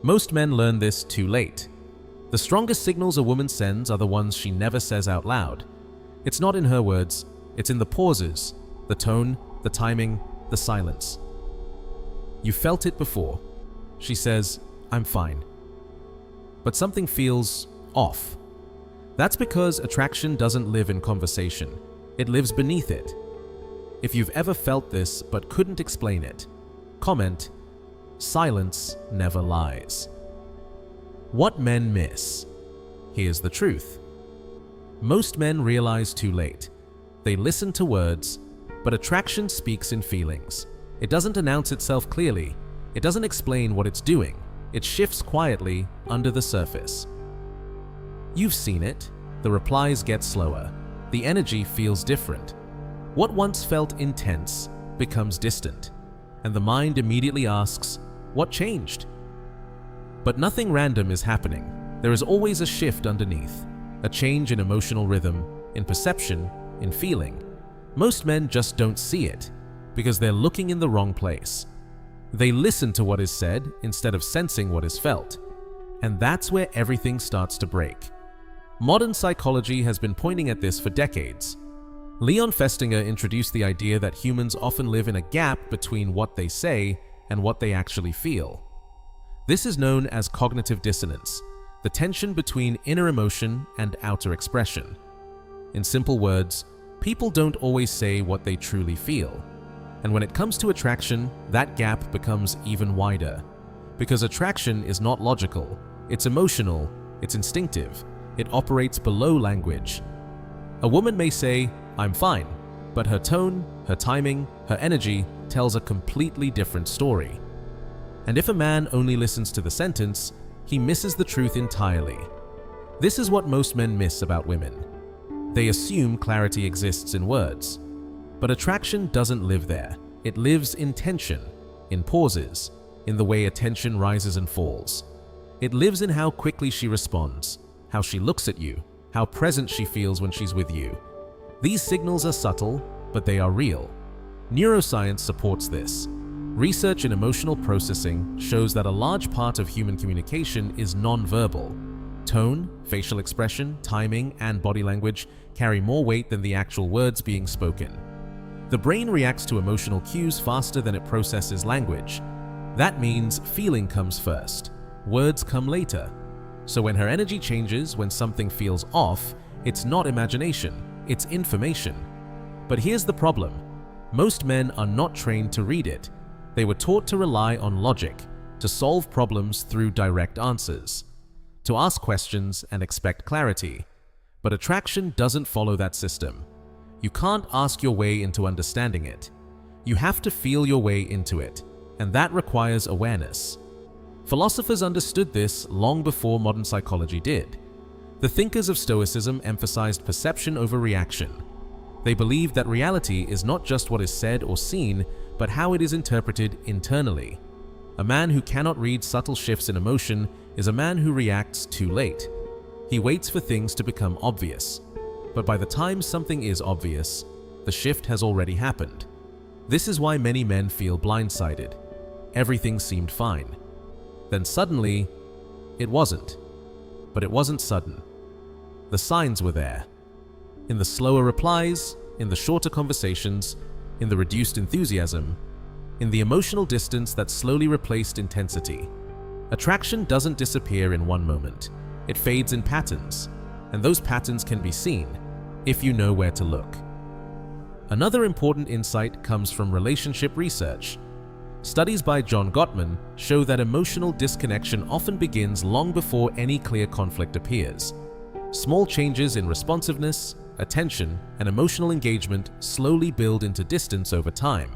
Most men learn this too late. The strongest signals a woman sends are the ones she never says out loud. It's not in her words, it's in the pauses, the tone, the timing, the silence. You felt it before. She says, "I'm fine." But something feels off. That's because attraction doesn't live in conversation. It lives beneath it. If you've ever felt this but couldn't explain it, comment, "Silence never lies." What men miss. Here's the truth. Most men realize too late. They listen to words, but attraction speaks in feelings. It doesn't announce itself clearly. It doesn't explain what it's doing. It shifts quietly under the surface. You've seen it. The replies get slower. The energy feels different. What once felt intense becomes distant, and the mind immediately asks, "What changed?" But nothing random is happening. There is always a shift underneath, a change in emotional rhythm, in perception, in feeling. Most men just don't see it because they're looking in the wrong place. They listen to what is said instead of sensing what is felt, and that's where everything starts to break. Modern psychology has been pointing at this for decades. Leon Festinger introduced the idea that humans often live in a gap between what they say and what they actually feel. This is known as cognitive dissonance, the tension between inner emotion and outer expression. In simple words, people don't always say what they truly feel. And when it comes to attraction, that gap becomes even wider. Because attraction is not logical, it's emotional, it's instinctive, it operates below language. A woman may say, "I'm fine," but her tone, her timing, her energy tells a completely different story. And if a man only listens to the sentence, he misses the truth entirely. This is what most men miss about women. They assume clarity exists in words. But attraction doesn't live there. It lives in tension, in pauses, in the way attention rises and falls. It lives in how quickly she responds, how she looks at you, how present she feels when she's with you. These signals are subtle, but they are real. Neuroscience supports this. Research in emotional processing shows that a large part of human communication is non-verbal. Tone, facial expression, timing, and body language carry more weight than the actual words being spoken. The brain reacts to emotional cues faster than it processes language. That means feeling comes first. Words come later. So when her energy changes, when something feels off, it's not imagination, it's information. But here's the problem. Most men are not trained to read it. They were taught to rely on logic, to solve problems through direct answers, to ask questions and expect clarity. But attraction doesn't follow that system. You can't ask your way into understanding it. You have to feel your way into it, and that requires awareness. Philosophers understood this long before modern psychology did. The thinkers of Stoicism emphasized perception over reaction. They believed that reality is not just what is said or seen, but how it is interpreted internally. A man who cannot read subtle shifts in emotion is a man who reacts too late. He waits for things to become obvious. But by the time something is obvious, the shift has already happened. This is why many men feel blindsided. Everything seemed fine. Then suddenly, it wasn't. But it wasn't sudden. The signs were there. In the slower replies, in the shorter conversations, in the reduced enthusiasm, in the emotional distance that slowly replaced intensity. Attraction doesn't disappear in one moment. It fades in patterns, and those patterns can be seen if you know where to look. Another important insight comes from relationship research. Studies by John Gottman show that emotional disconnection often begins long before any clear conflict appears. Small changes in responsiveness, attention, and emotional engagement slowly build into distance over time.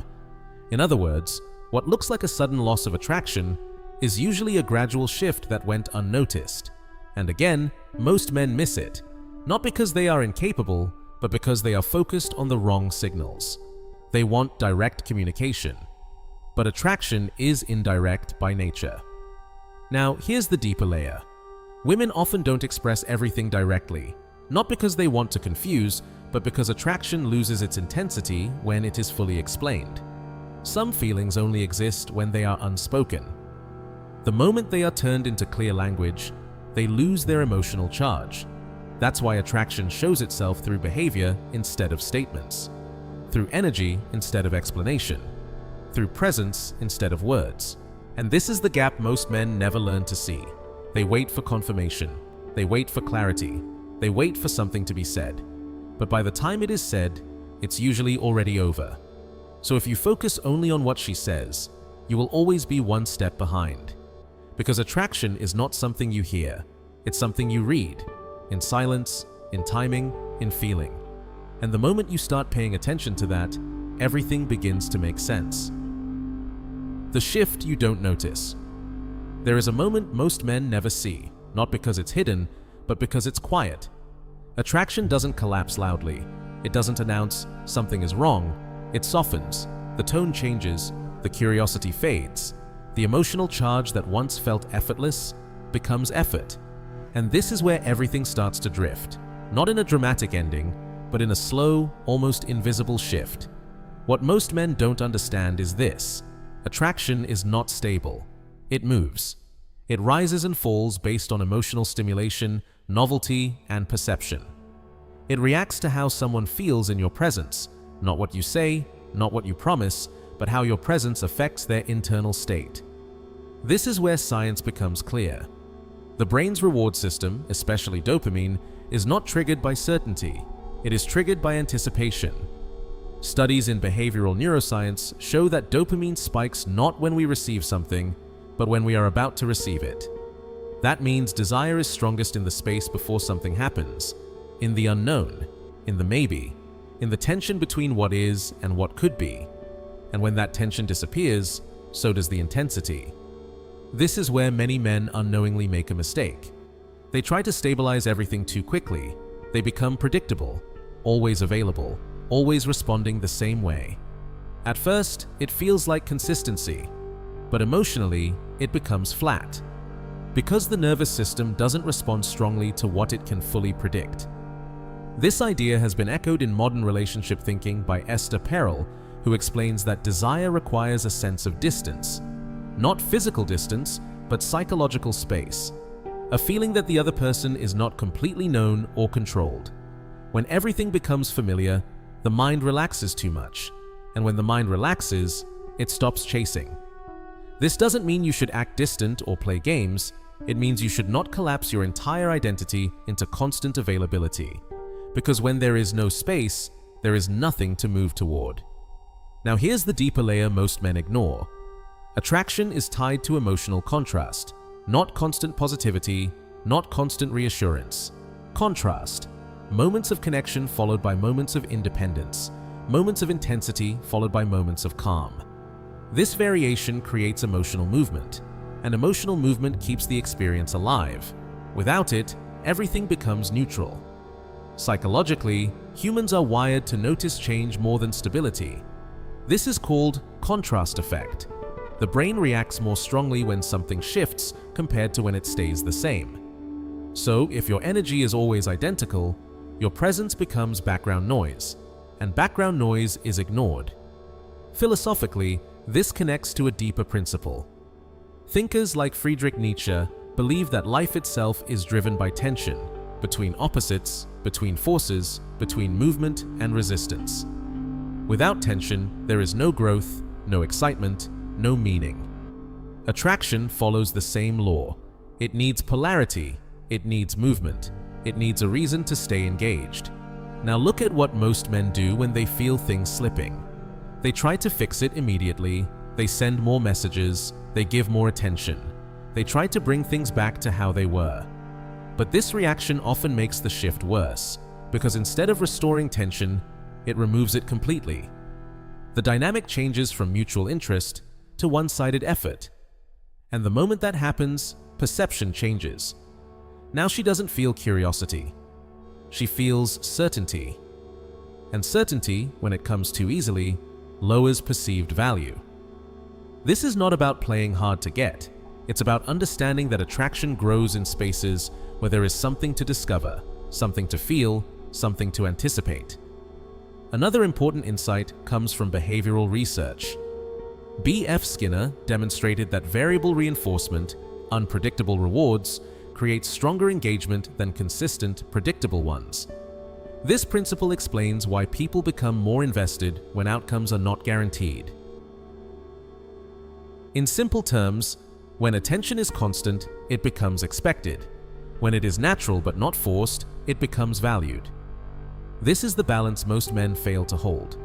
In other words, what looks like a sudden loss of attraction is usually a gradual shift that went unnoticed. And again, most men miss it, not because they are incapable, but because they are focused on the wrong signals. They want direct communication. But attraction is indirect by nature. Now, here's the deeper layer. Women often don't express everything directly, not because they want to confuse, but because attraction loses its intensity when it is fully explained. Some feelings only exist when they are unspoken. The moment they are turned into clear language, they lose their emotional charge. That's why attraction shows itself through behavior instead of statements, through energy instead of explanation, through presence instead of words. And this is the gap most men never learn to see. They wait for confirmation. They wait for clarity. They wait for something to be said. But by the time it is said, it's usually already over. So if you focus only on what she says, you will always be one step behind. Because attraction is not something you hear. It's something you read, in silence, in timing, in feeling. And the moment you start paying attention to that, everything begins to make sense. The shift you don't notice. There is a moment most men never see, not because it's hidden, but because it's quiet. Attraction doesn't collapse loudly. It doesn't announce something is wrong. It softens, the tone changes, the curiosity fades. The emotional charge that once felt effortless becomes effort. And this is where everything starts to drift, not in a dramatic ending, but in a slow, almost invisible shift. What most men don't understand is this: attraction is not stable. It moves. It rises and falls based on emotional stimulation, novelty, and perception. It reacts to how someone feels in your presence, not what you say, not what you promise, but how your presence affects their internal state. This is where science becomes clear. The brain's reward system, especially dopamine, is not triggered by certainty. It is triggered by anticipation. Studies in behavioral neuroscience show that dopamine spikes not when we receive something, but when we are about to receive it. That means desire is strongest in the space before something happens, in the unknown, in the maybe, in the tension between what is and what could be. And when that tension disappears, so does the intensity. This is where many men unknowingly make a mistake. They try to stabilize everything too quickly. They become predictable, always available, always responding the same way. At first, it feels like consistency, but emotionally, it becomes flat, because the nervous system doesn't respond strongly to what it can fully predict. This idea has been echoed in modern relationship thinking by Esther Perel, who explains that desire requires a sense of distance, not physical distance, but psychological space, a feeling that the other person is not completely known or controlled. When everything becomes familiar, the mind relaxes too much, and when the mind relaxes, it stops chasing. This doesn't mean you should act distant or play games. It means you should not collapse your entire identity into constant availability, because when there is no space, there is nothing to move toward. Now here's the deeper layer most men ignore. Attraction is tied to emotional contrast, not constant positivity, not constant reassurance. Contrast. Moments of connection followed by moments of independence, moments of intensity followed by moments of calm. This variation creates emotional movement, and emotional movement keeps the experience alive. Without it, everything becomes neutral. Psychologically, humans are wired to notice change more than stability. This is called contrast effect. The brain reacts more strongly when something shifts compared to when it stays the same. So, if your energy is always identical, your presence becomes background noise, and background noise is ignored. Philosophically, this connects to a deeper principle. Thinkers like Friedrich Nietzsche believe that life itself is driven by tension, between opposites, between forces, between movement and resistance. Without tension, there is no growth, no excitement, no meaning. Attraction follows the same law. It needs polarity, it needs movement, it needs a reason to stay engaged. Now look at what most men do when they feel things slipping. They try to fix it immediately, they send more messages, they give more attention. They try to bring things back to how they were. But this reaction often makes the shift worse, because instead of restoring tension, it removes it completely. The dynamic changes from mutual interest to one-sided effort. And the moment that happens, perception changes. Now she doesn't feel curiosity. She feels certainty. And certainty, when it comes too easily, lowers perceived value. This is not about playing hard to get. It's about understanding that attraction grows in spaces where there is something to discover, something to feel, something to anticipate. Another important insight comes from behavioral research. B.F. Skinner demonstrated that variable reinforcement, unpredictable rewards, creates stronger engagement than consistent, predictable ones. This principle explains why people become more invested when outcomes are not guaranteed. In simple terms, when attention is constant, it becomes expected. When it is natural but not forced, it becomes valued. This is the balance most men fail to hold.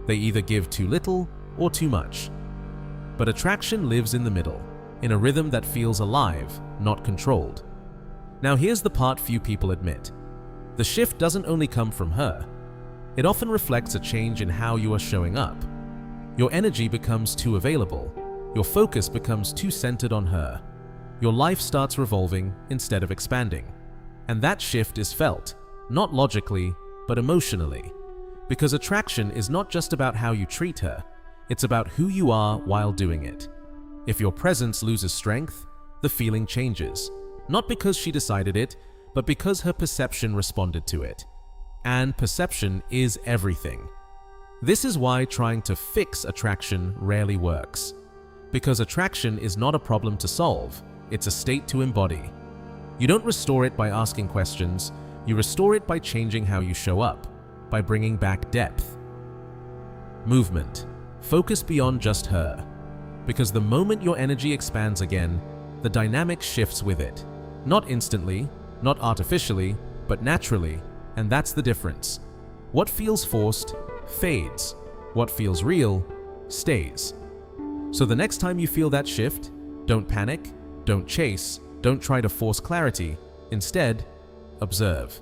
They either give too little or too much. But attraction lives in the middle, in a rhythm that feels alive, not controlled. Now here's the part few people admit. The shift doesn't only come from her. It often reflects a change in how you are showing up. Your energy becomes too available. Your focus becomes too centered on her. Your life starts revolving instead of expanding. And that shift is felt, not logically, but emotionally. Because attraction is not just about how you treat her, it's about who you are while doing it. If your presence loses strength, the feeling changes. Not because she decided it, but because her perception responded to it. And perception is everything. This is why trying to fix attraction rarely works. Because attraction is not a problem to solve, it's a state to embody. You don't restore it by asking questions, you restore it by changing how you show up, by bringing back depth. Movement. Focus beyond just her. Because the moment your energy expands again, the dynamic shifts with it. Not instantly, not artificially, but naturally, and that's the difference. What feels forced fades. What feels real stays. So the next time you feel that shift, don't panic, don't chase, don't try to force clarity. Instead, observe.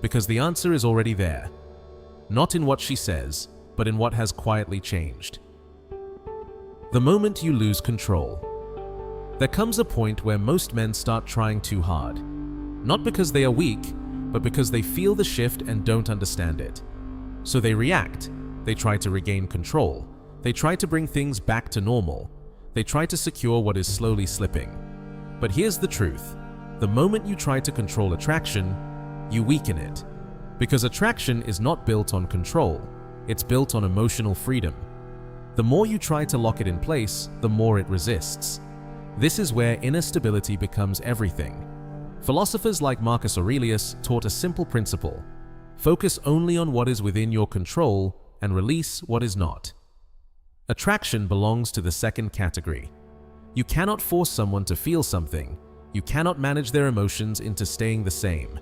Because the answer is already there. Not in what she says, but in what has quietly changed. The moment you lose control. There comes a point where most men start trying too hard. Not because they are weak, but because they feel the shift and don't understand it. So they react. They try to regain control. They try to bring things back to normal. They try to secure what is slowly slipping. But here's the truth. The moment you try to control attraction, you weaken it. Because attraction is not built on control. It's built on emotional freedom. The more you try to lock it in place, the more it resists. This is where inner stability becomes everything. Philosophers like Marcus Aurelius taught a simple principle. Focus only on what is within your control and release what is not. Attraction belongs to the second category. You cannot force someone to feel something. You cannot manage their emotions into staying the same.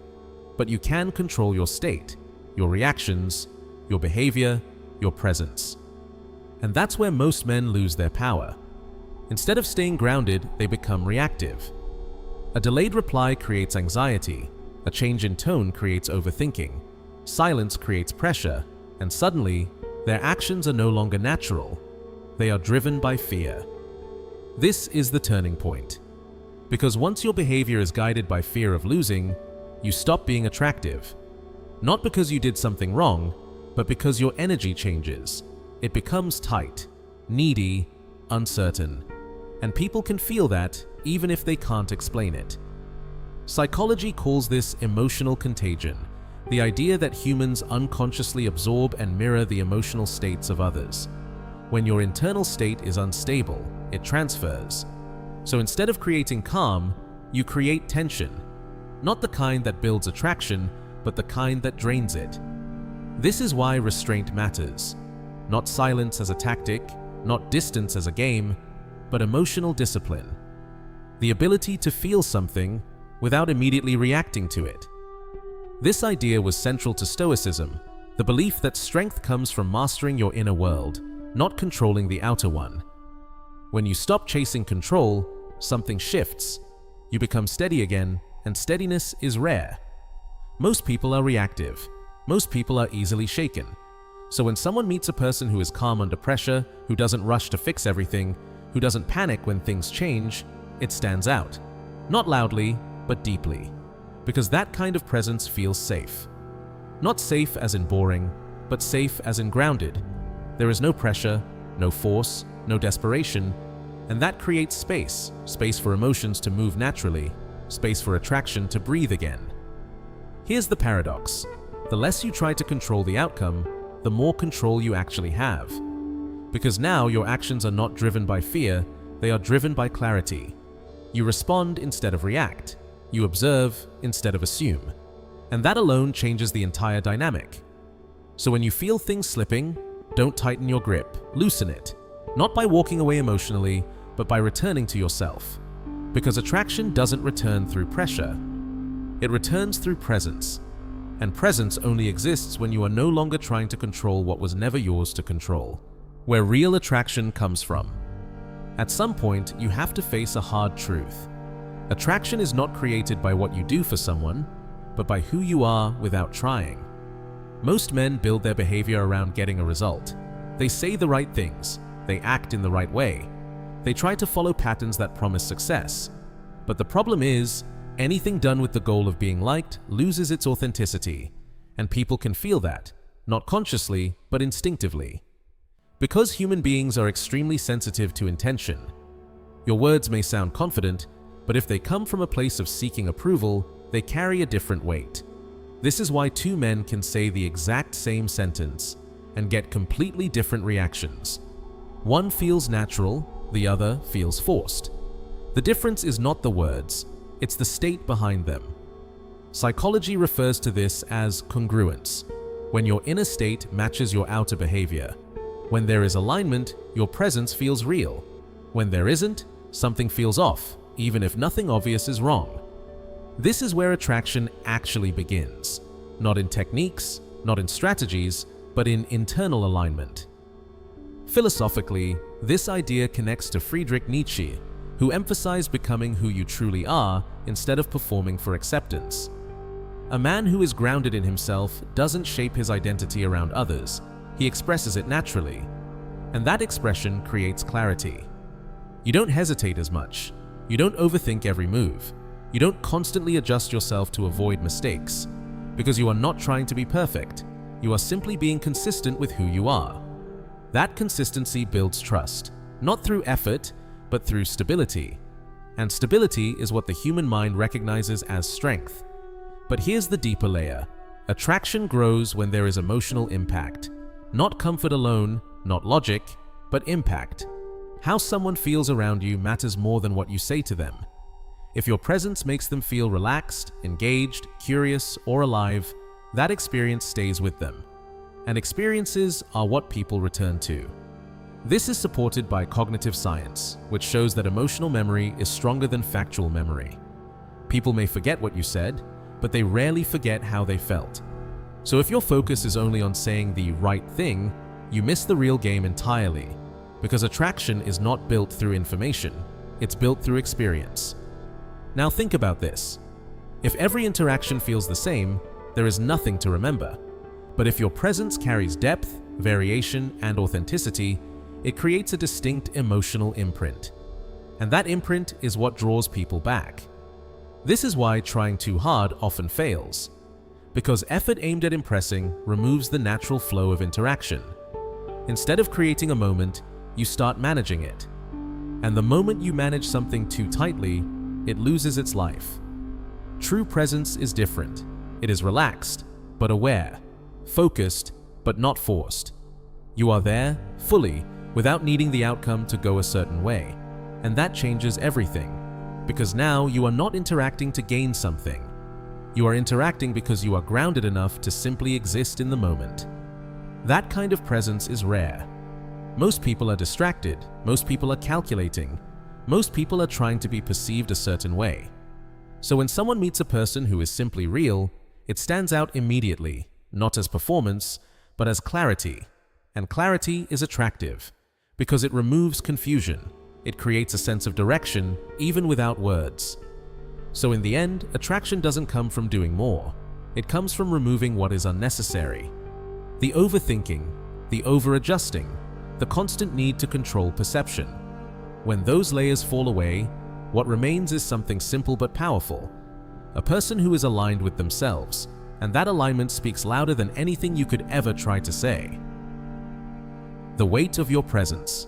But you can control your state, your reactions, your behavior, your presence. And that's where most men lose their power. Instead of staying grounded, they become reactive. A delayed reply creates anxiety. A change in tone creates overthinking. Silence creates pressure. And suddenly, their actions are no longer natural. They are driven by fear. This is the turning point. Because once your behavior is guided by fear of losing, you stop being attractive. Not because you did something wrong, but because your energy changes. It becomes tight, needy, uncertain. And people can feel that even if they can't explain it. Psychology calls this emotional contagion, the idea that humans unconsciously absorb and mirror the emotional states of others. When your internal state is unstable, it transfers. So instead of creating calm, you create tension. Not the kind that builds attraction, but the kind that drains it. This is why restraint matters. Not silence as a tactic, not distance as a game, but emotional discipline. The ability to feel something without immediately reacting to it. This idea was central to Stoicism, the belief that strength comes from mastering your inner world, not controlling the outer one. When you stop chasing control, something shifts. You become steady again, and steadiness is rare. Most people are reactive. Most people are easily shaken. So when someone meets a person who is calm under pressure, who doesn't rush to fix everything, who doesn't panic when things change, it stands out. Not loudly, but deeply. Because that kind of presence feels safe. Not safe as in boring, but safe as in grounded. There is no pressure, no force, no desperation, and that creates space. Space for emotions to move naturally, space for attraction to breathe again. Here's the paradox. The less you try to control the outcome, the more control you actually have. Because now your actions are not driven by fear, they are driven by clarity. You respond instead of react. You observe instead of assume. And that alone changes the entire dynamic. So when you feel things slipping, don't tighten your grip, loosen it. Not by walking away emotionally, but by returning to yourself. Because attraction doesn't return through pressure. It returns through presence. And presence only exists when you are no longer trying to control what was never yours to control. Where real attraction comes from. At some point, you have to face a hard truth. Attraction is not created by what you do for someone, but by who you are without trying. Most men build their behavior around getting a result. They say the right things. They act in the right way. They try to follow patterns that promise success. But the problem is, anything done with the goal of being liked loses its authenticity. And people can feel that, not consciously, but instinctively. Because human beings are extremely sensitive to intention. Your words may sound confident, but if they come from a place of seeking approval, they carry a different weight. This is why two men can say the exact same sentence and get completely different reactions. One feels natural, the other feels forced. The difference is not the words, it's the state behind them. Psychology refers to this as congruence, when your inner state matches your outer behavior. When there is alignment, your presence feels real. When there isn't, something feels off, even if nothing obvious is wrong. This is where attraction actually begins. Not in techniques, not in strategies, but in internal alignment. Philosophically, this idea connects to Friedrich Nietzsche, who emphasized becoming who you truly are instead of performing for acceptance. A man who is grounded in himself doesn't shape his identity around others. He expresses it naturally, and that expression creates clarity. You don't hesitate as much. You don't overthink every move. You don't constantly adjust yourself to avoid mistakes, because you are not trying to be perfect. You are simply being consistent with who you are. That consistency builds trust, not through effort, but through stability. And stability is what the human mind recognizes as strength. But here's the deeper layer. Attraction grows when there is emotional impact. Not comfort alone, not logic, but impact. How someone feels around you matters more than what you say to them. If your presence makes them feel relaxed, engaged, curious, or alive, that experience stays with them. And experiences are what people return to. This is supported by cognitive science, which shows that emotional memory is stronger than factual memory. People may forget what you said, but they rarely forget how they felt. So if your focus is only on saying the right thing, you miss the real game entirely. Because attraction is not built through information, it's built through experience. Now think about this. If every interaction feels the same, there is nothing to remember. But if your presence carries depth, variation, and authenticity, it creates a distinct emotional imprint. And that imprint is what draws people back. This is why trying too hard often fails. Because effort aimed at impressing removes the natural flow of interaction. Instead of creating a moment, you start managing it. And the moment you manage something too tightly, it loses its life. True presence is different. It is relaxed, but aware, focused, but not forced. You are there, fully, without needing the outcome to go a certain way. And that changes everything. Because now you are not interacting to gain something. You are interacting because you are grounded enough to simply exist in the moment. That kind of presence is rare. Most people are distracted. Most people are calculating. Most people are trying to be perceived a certain way. So when someone meets a person who is simply real, it stands out immediately, not as performance, but as clarity. And clarity is attractive because it removes confusion. It creates a sense of direction even without words. So in the end, attraction doesn't come from doing more. It comes from removing what is unnecessary. The overthinking, the over-adjusting, the constant need to control perception. When those layers fall away, what remains is something simple but powerful. A person who is aligned with themselves, and that alignment speaks louder than anything you could ever try to say. The weight of your presence.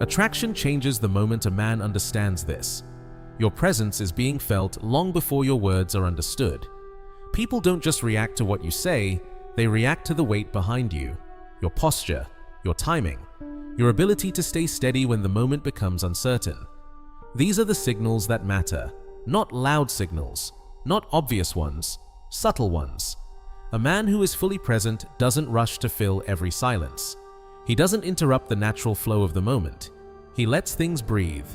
Attraction changes the moment a man understands this. Your presence is being felt long before your words are understood. People don't just react to what you say, they react to the weight behind you, your posture, your timing, your ability to stay steady when the moment becomes uncertain. These are the signals that matter, not loud signals, not obvious ones, subtle ones. A man who is fully present doesn't rush to fill every silence. He doesn't interrupt the natural flow of the moment. He lets things breathe,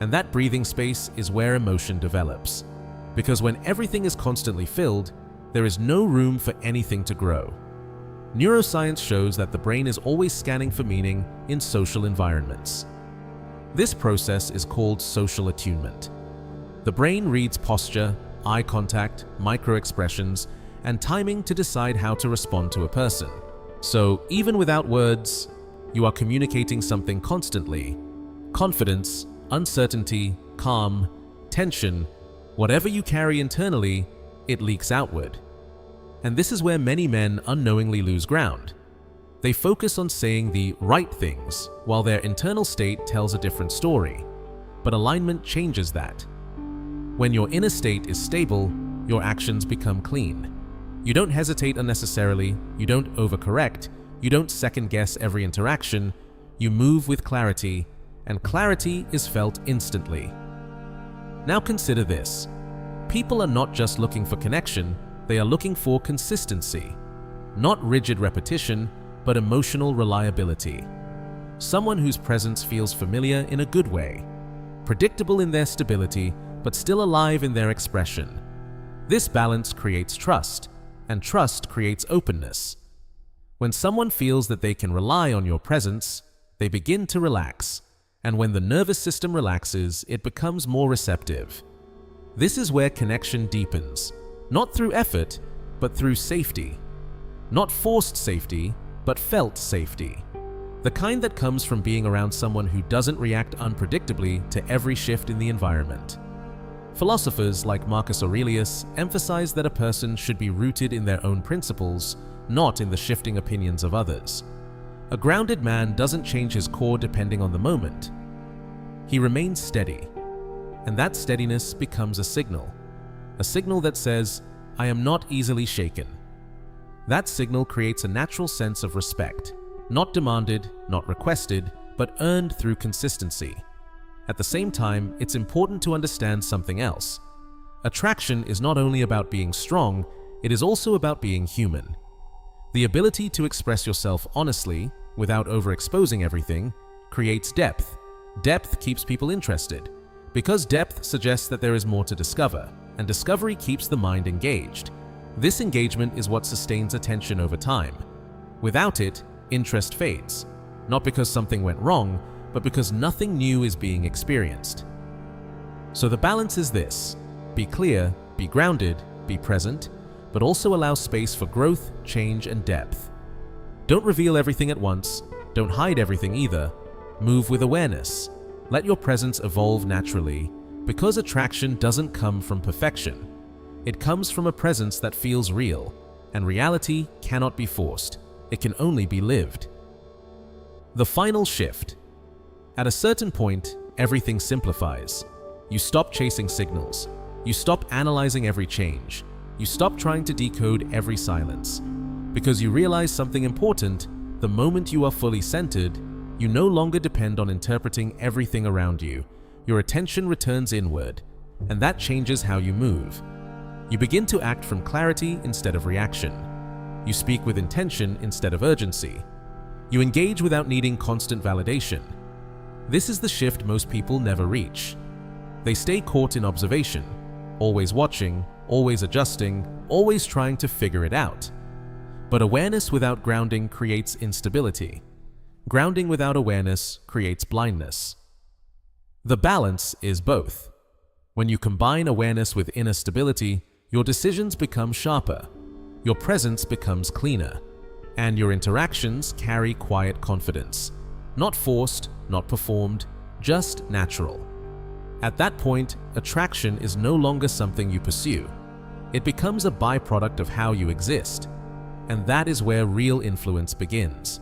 and that breathing space is where emotion develops. Because when everything is constantly filled, there is no room for anything to grow. Neuroscience shows that the brain is always scanning for meaning in social environments. This process is called social attunement. The brain reads posture, eye contact, micro-expressions, and timing to decide how to respond to a person. So, even without words, you are communicating something constantly. Confidence, uncertainty, calm, tension, whatever you carry internally, it leaks outward. And this is where many men unknowingly lose ground. They focus on saying the right things, while their internal state tells a different story. But alignment changes that. When your inner state is stable, your actions become clean. You don't hesitate unnecessarily, you don't overcorrect, you don't second-guess every interaction, you move with clarity, and clarity is felt instantly. Now consider this. People are not just looking for connection, they are looking for consistency. Not rigid repetition, but emotional reliability. Someone whose presence feels familiar in a good way, predictable in their stability, but still alive in their expression. This balance creates trust, and trust creates openness. When someone feels that they can rely on your presence, they begin to relax, and when the nervous system relaxes, it becomes more receptive. This is where connection deepens, not through effort, but through safety. Not forced safety, but felt safety. The kind that comes from being around someone who doesn't react unpredictably to every shift in the environment. Philosophers like Marcus Aurelius emphasize that a person should be rooted in their own principles, not in the shifting opinions of others. A grounded man doesn't change his core depending on the moment. He remains steady, and that steadiness becomes a signal that says, "I am not easily shaken." That signal creates a natural sense of respect, not demanded, not requested, but earned through consistency. At the same time, it's important to understand something else. Attraction is not only about being strong, it is also about being human. The ability to express yourself honestly, without overexposing everything, creates depth. Depth keeps people interested, because depth suggests that there is more to discover, and discovery keeps the mind engaged. This engagement is what sustains attention over time. Without it, interest fades, not because something went wrong, but because nothing new is being experienced. So the balance is this: be clear, be grounded, be present, but also allow space for growth, change, and depth. Don't reveal everything at once, don't hide everything either. Move with awareness. Let your presence evolve naturally, because attraction doesn't come from perfection. It comes from a presence that feels real, and reality cannot be forced. It can only be lived. The final shift. At a certain point, everything simplifies. You stop chasing signals. You stop analyzing every change. You stop trying to decode every silence. Because you realize something important, the moment you are fully centered, you no longer depend on interpreting everything around you. Your attention returns inward, and that changes how you move. You begin to act from clarity instead of reaction. You speak with intention instead of urgency. You engage without needing constant validation. This is the shift most people never reach. They stay caught in observation, always watching, always adjusting, always trying to figure it out. But awareness without grounding creates instability. Grounding without awareness creates blindness. The balance is both. When you combine awareness with inner stability, your decisions become sharper, your presence becomes cleaner, and your interactions carry quiet confidence. Not forced, not performed, just natural. At that point, attraction is no longer something you pursue. It becomes a byproduct of how you exist. And that is where real influence begins.